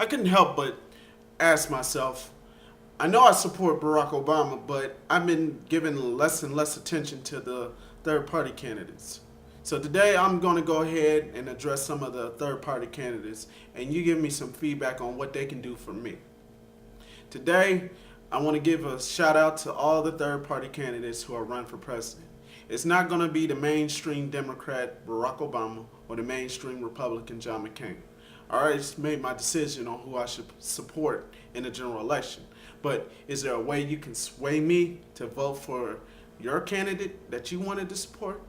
I couldn't help but ask myself, I know I support Barack Obama, but I've been giving less and less attention to the third party candidates. So today I'm going to go ahead and address some of the third party candidates, and you give me some feedback on what they can do for me. Today, I want to give a shout out to all the third party candidates who are running for president. It's not going to be the mainstream Democrat Barack Obama or the mainstream Republican John McCain. I already made my decision on who I should support in the general election. But is there a way you can sway me to vote for your candidate that you wanted to support?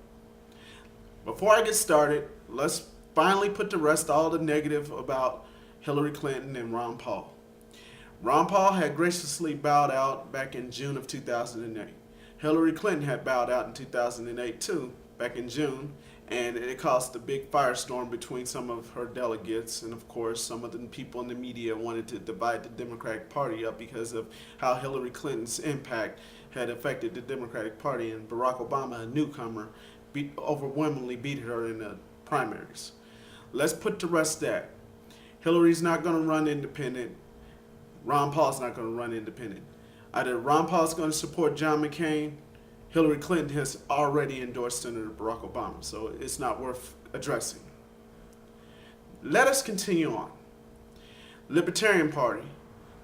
Before I get started, let's finally put to rest all the negative about Hillary Clinton and Ron Paul. Ron Paul had graciously bowed out back in June of 2008. Hillary Clinton had bowed out in 2008 too, back in June, and it caused a big firestorm between some of her delegates, and of course some of the people in the media wanted to divide the Democratic Party up because of how Hillary Clinton's impact had affected the Democratic Party, and Barack Obama, a newcomer, overwhelmingly beat her in the primaries. Let's put to rest that. Hillary's not going to run independent. Ron Paul's not going to run independent. Either Ron Paul's going to support John McCain. Hillary Clinton has already endorsed Senator Barack Obama, so it's not worth addressing. Let us continue on. Libertarian Party.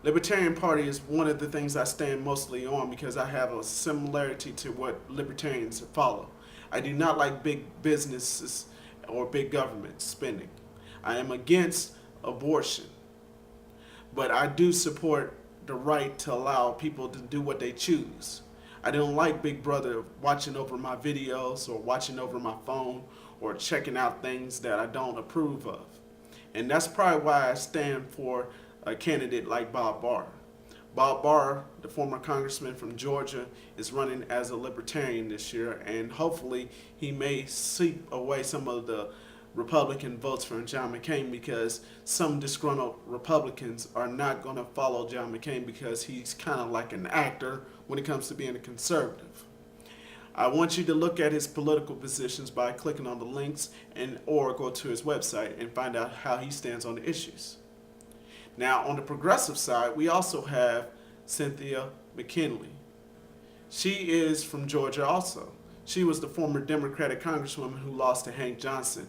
Libertarian Party is one of the things I stand mostly on because I have a similarity to what libertarians follow. I do not like big businesses or big government spending. I am against abortion, but I do support the right to allow people to do what they choose. I don't like Big Brother watching over my videos or watching over my phone or checking out things that I don't approve of. And that's probably why I stand for a candidate like Bob Barr. Bob Barr, the former congressman from Georgia, is running as a libertarian this year, and hopefully he may sweep away some of the Republican votes from John McCain, because some disgruntled Republicans are not going to follow John McCain because he's kind of like an actor when it comes to being a conservative. I want you to look at his political positions by clicking on the links or go to his website and find out how he stands on the issues. Now, on the progressive side, we also have Cynthia McKinley. She is from Georgia also. She was the former Democratic congresswoman who lost to Hank Johnson.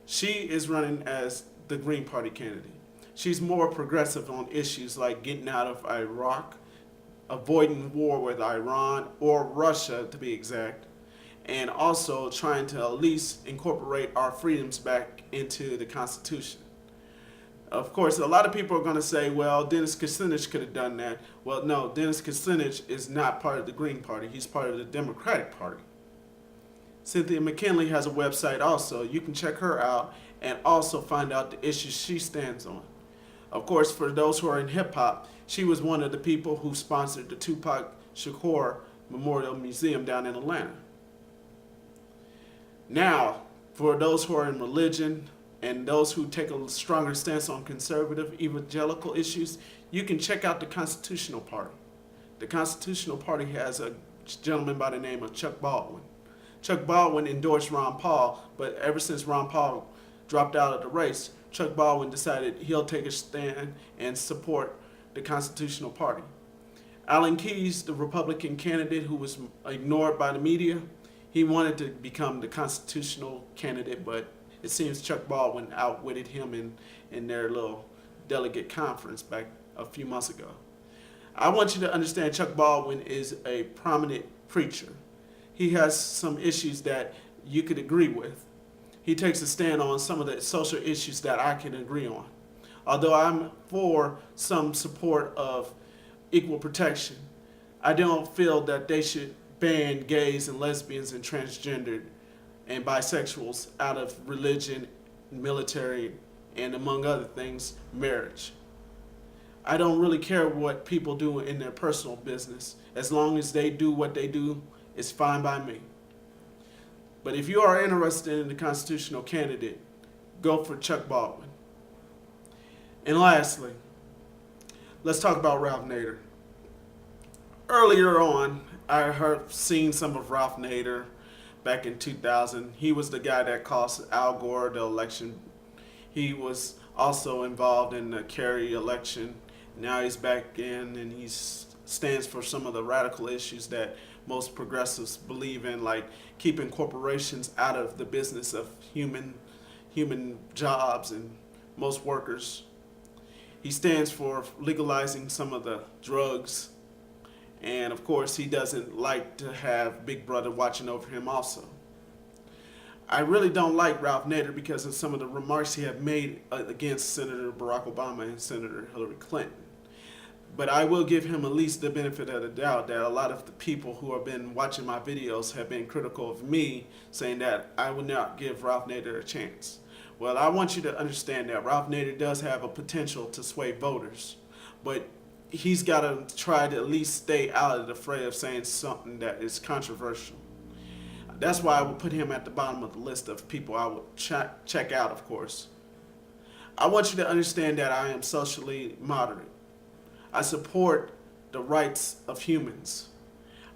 She is running as the Green Party candidate. She's more progressive on issues like getting out of Iraq, avoiding war with Iran or Russia to be exact, and also trying to at least incorporate our freedoms back into the Constitution. Of course, a lot of people are going to say, well, Dennis Kucinich could have done that. Well, no, Dennis Kucinich is not part of the Green Party. He's part of the Democratic Party. Cynthia McKinley has a website also. You can check her out and also find out the issues she stands on. Of course, for those who are in hip-hop, she was one of the people who sponsored the Tupac Shakur Memorial Museum down in Atlanta. Now, for those who are in religion and those who take a stronger stance on conservative evangelical issues, you can check out the Constitutional Party. The Constitutional Party has a gentleman by the name of Chuck Baldwin. Chuck Baldwin endorsed Ron Paul, but ever since Ron Paul dropped out of the race, Chuck Baldwin decided he'll take a stand and support the Constitutional Party. Alan Keyes, the Republican candidate who was ignored by the media, he wanted to become the constitutional candidate, but it seems Chuck Baldwin outwitted him in their little delegate conference back a few months ago. I want you to understand Chuck Baldwin is a prominent preacher. He has some issues that you could agree with. He takes a stand on some of the social issues that I can agree on. Although I'm for some support of equal protection, I don't feel that they should ban gays and lesbians and transgendered and bisexuals out of religion, military, and among other things, marriage. I don't really care what people do in their personal business. As long as they do what they do, it's fine by me. But if you are interested in the constitutional candidate, go for Chuck Baldwin. And lastly, let's talk about Ralph Nader. Earlier on, I seen some of Ralph Nader back in 2000. He was the guy that cost Al Gore the election. He was also involved in the Kerry election. Now he's back in and he stands for some of the radical issues that most progressives believe in, like keeping corporations out of the business of human jobs and most workers. He stands for legalizing some of the drugs. And of course, he doesn't like to have Big Brother watching over him also. I really don't like Ralph Nader because of some of the remarks he have made against Senator Barack Obama and Senator Hillary Clinton. But I will give him at least the benefit of the doubt that a lot of the people who have been watching my videos have been critical of me, saying that I would not give Ralph Nader a chance. Well, I want you to understand that Ralph Nader does have a potential to sway voters, but he's got to try to at least stay out of the fray of saying something that is controversial. That's why I would put him at the bottom of the list of people I would check out, of course. I want you to understand that I am socially moderate. I support the rights of humans.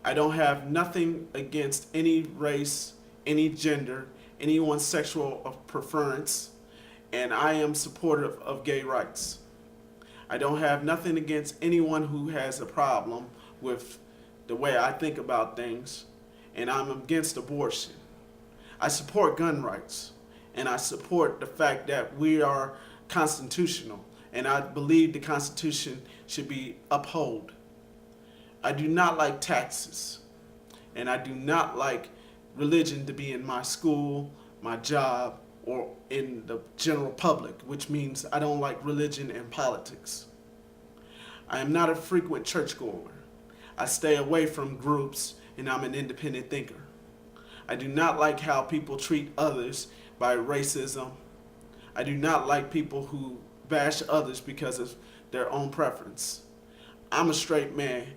I don't have nothing against any race, any gender, anyone's sexual preference, and I am supportive of gay rights. I don't have nothing against anyone who has a problem with the way I think about things, and I'm against abortion. I support gun rights, and I support the fact that we are constitutional, and I believe the Constitution should be upheld. I do not like taxes, and I do not like religion to be in my school, my job, or in the general public, which means I don't like religion and politics. I am not a frequent churchgoer. I stay away from groups, and I'm an independent thinker. I do not like how people treat others by racism. I do not like people who bash others because of their own preference. I'm a straight man.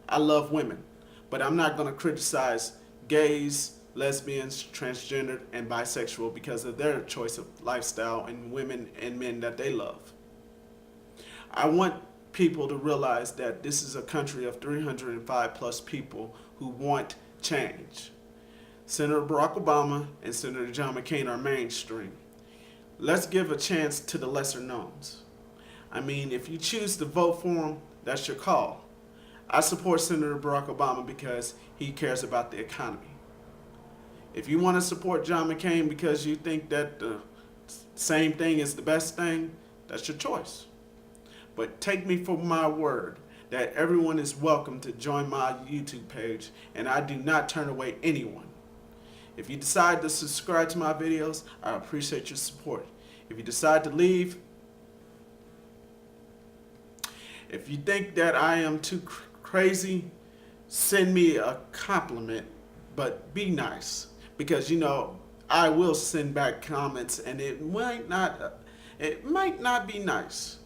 I love women, but I'm not going to criticize gays, lesbians, transgender, and bisexual because of their choice of lifestyle and women and men that they love. I want people to realize that this is a country of 305 plus people who want change. Senator Barack Obama and Senator John McCain are mainstream. Let's give a chance to the lesser knowns. I mean, if you choose to vote for him, that's your call. I support Senator Barack Obama because he cares about the economy. If you want to support John McCain because you think that the same thing is the best thing, that's your choice. But take me for my word that everyone is welcome to join my YouTube page, and I do not turn away anyone. If you decide to subscribe to my videos, I appreciate your support. If you decide to leave, if you think that I am too crazy, send me a compliment, but be nice. Because, you know, I will send back comments, and it might not be nice.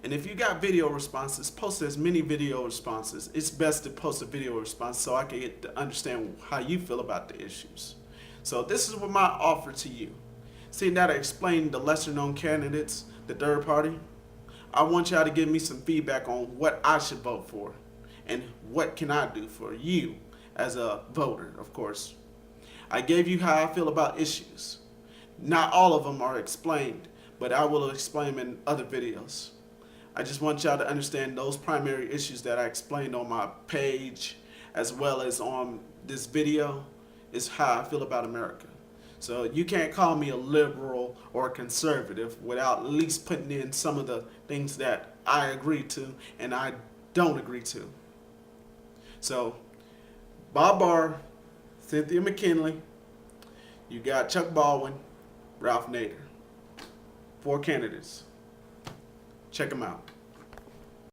And if you got video responses, post as many video responses. It's best to post a video response so I can get to understand how you feel about the issues. So this is what my offer to you. Seeing that I explained the lesser known candidates, the third party, I want y'all to give me some feedback on what I should vote for and what can I do for you as a voter, of course. I gave you how I feel about issues. Not all of them are explained, but I will explain them in other videos. I just want y'all to understand those primary issues that I explained on my page as well as on this video is how I feel about America. So you can't call me a liberal or a conservative without at least putting in some of the things that I agree to and I don't agree to. So Bob Barr, Cynthia McKinley, you got Chuck Baldwin, Ralph Nader. 4 candidates. Check them out.